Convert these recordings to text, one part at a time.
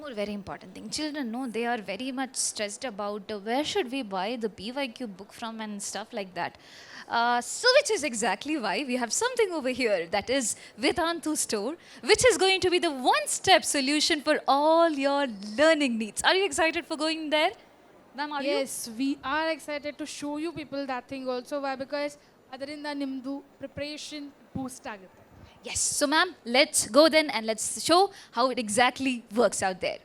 more very important thing. Children know they are very much stressed about where should we buy the BYQ book from and stuff like that. So which is exactly why we have something over here that is Vedantu Store, which is going to be the one-step solution for all your learning needs. Are you excited for going there? Ma'am, are you? Yes, we are excited to show you people that thing also. Why? Because ಅದರಿಂದ ನಿಮ್ಮದು preparation ಬೂಸ್ಟ್ ಆಗುತ್ತೆ. Yes. So ma'am, let's go then and let's show how it exactly works out there.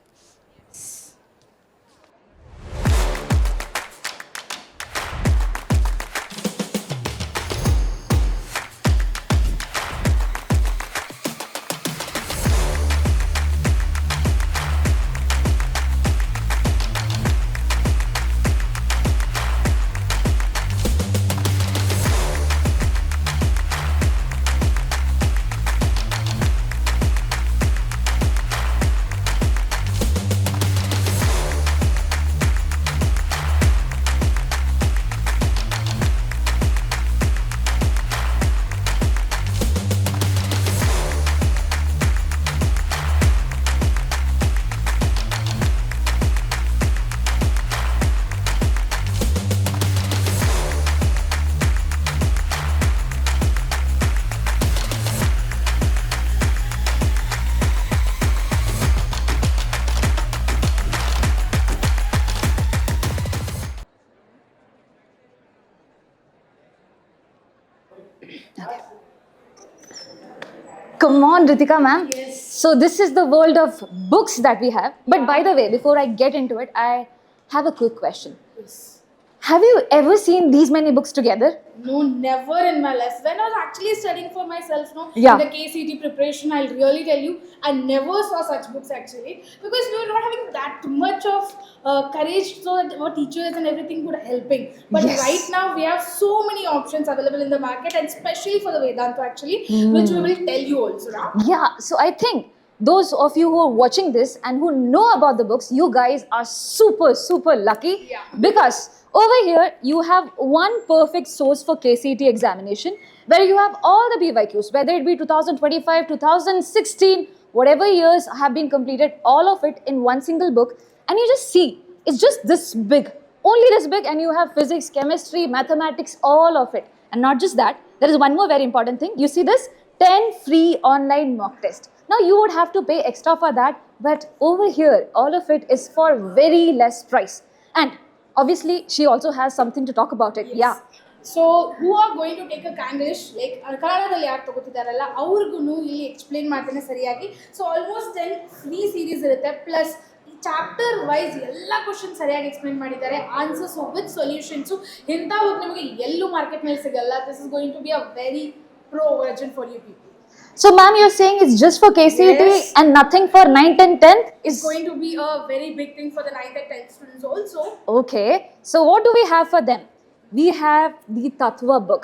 Come on, Ritika ma'am. Yes. So this is the world of books that we have. But by the way, before I get into it, I have a quick question. Yes. Have you ever seen these many books together? No, never in my life. When I was actually studying for myself, no, Yeah. in the KCT preparation, I'll really tell you, I never saw such books actually because we were not having that much of courage so that our teachers and everything were helping. But Yes. right now, we have so many options available in the market, and especially for the Vedanta actually, which we will tell you also now. Yeah, so I think those of you who are watching this and who know about the books, you guys are super, super lucky. Yeah. Because over here, you have one perfect source for KCT examination where you have all the BYQs, whether it be 2025, 2016, whatever years have been completed, all of it in one single book. And you just see, it's just this big, only this big, and you have physics, chemistry, mathematics, all of it. And not just that, there is one more very important thing. You see this? 10 free online mock test. Now you would have to pay extra for that, but over here, all of it is for very less price. And obviously, she also has something to talk about it. Yes. Yeah. So who are going to take a Kanglish like ಕನ್ನಡದಲ್ಲಿ ಯಾರು ತಗೋತಿದ್ದಾರಲ್ಲ ಅವ್ರಿಗೂ ಇಲ್ಲಿ explain ಮಾಡ್ತೇನೆ ಸರಿಯಾಗಿ. So almost 10 free series ಇರುತ್ತೆ, plus chapter wise ಎಲ್ಲ question ಸರಿಯಾಗಿ ಎಕ್ಸ್ಪ್ಲೇನ್ ಮಾಡಿದ್ದಾರೆ, ಆನ್ಸರ್ಸ್ ವಿತ್ ಸೊಲ್ಯೂಷನ್ಸು. ಇಂಥ ಬುಕ್ ನಿಮಗೆ ಎಲ್ಲೂ ಮಾರ್ಕೆಟ್ ಮೇಲೆ ಸಿಗಲ್ಲ. This is going to be a very pro version for you people. So, ma'am, you're saying it's just for KCT Yes. and nothing for 9th and 10th? It's going to be a very big thing for the 9th and 10th students also. Okay. So, what do we have for them? We have the Tattva book.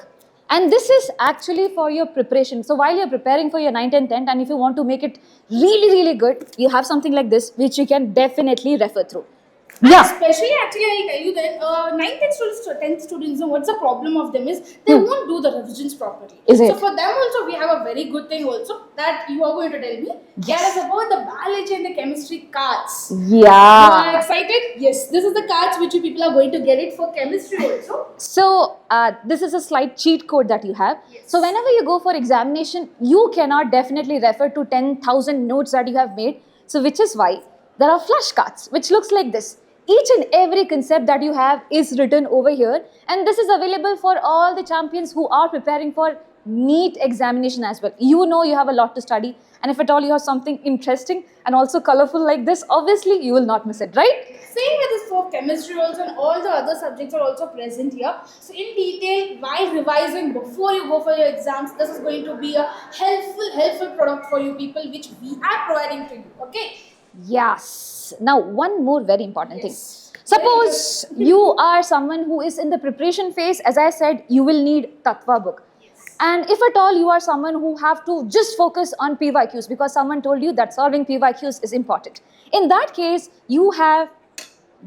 And this is actually for your preparation. So, while you're preparing for your 9th and 10th, and if you want to make it really, really good, you have something like this, which you can definitely refer through. Yeah. Especially, actually, I'll tell you that 9th and 10th students, what's the problem of them is they won't do the revisions properly. Is So, it? for them also, we have a very good thing also that you are going to tell me. That is about the biology and the chemistry cards. You are Yeah. excited? Yes, this is the cards which you people are going to get it for chemistry also. So, this is a slight cheat code that you have. Yes. So, whenever you go for examination, you cannot definitely refer to 10,000 notes that you have made. So, which is why there are flashcards, which looks like this. Each and every concept that you have is written over here, and this is available for all the champions who are preparing for NEET examination as well. You know you have a lot to study, and if at all you have something interesting and also colorful like this, obviously you will not miss it, right? Same with this for chemistry also, and all the other subjects are also present here. So in detail, while revising before you go for your exams, this is going to be a helpful product for you people, which we are providing to you. Okay. Yes. Now, one more very important Yes. thing. Suppose you are someone who is in the preparation phase, as I said, you will need Tattva book. And if at all you are someone who have to just focus on PYQs because someone told you that solving PYQs is important. In that case, you have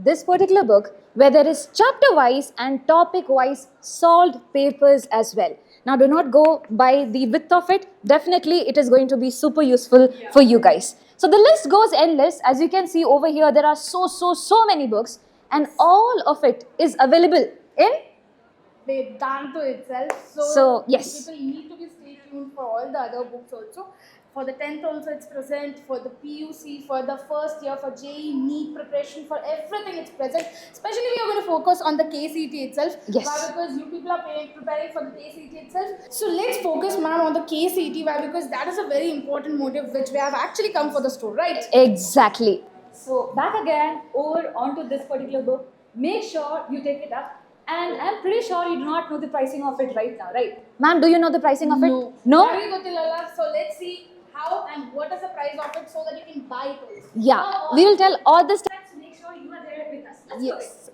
this particular book where there is chapter wise and topic wise solved papers as well. Now do not go by the width of it. Definitely it is going to be super useful for you guys. So the list goes endless. As you can see over here, there are so many books, and all of it is available in. Vedantu itself. So, yes. People need to be stay tuned for all the other books also. For the 10th also it's present, for the PUC, for the first year, for JEE, NEET preparation, for everything it's present. Especially we are going to focus on the KCET itself. Yes. Why? Because you people are preparing for the KCET itself. So let's focus, ma'am, on the KCET. Why? Because that is a very important motive which we have actually come for the store, right? Exactly. So back again over onto this particular book. Make sure you take it up. And I'm pretty sure you do not know the pricing of it right now, right? Ma'am, do you know the pricing of it? No. No? Very good, Tilala. So let's see how and what is the price of it so that you can buy it also. Yeah. We will tell all this. Let's make sure you are there with us. Let's do it. Yes.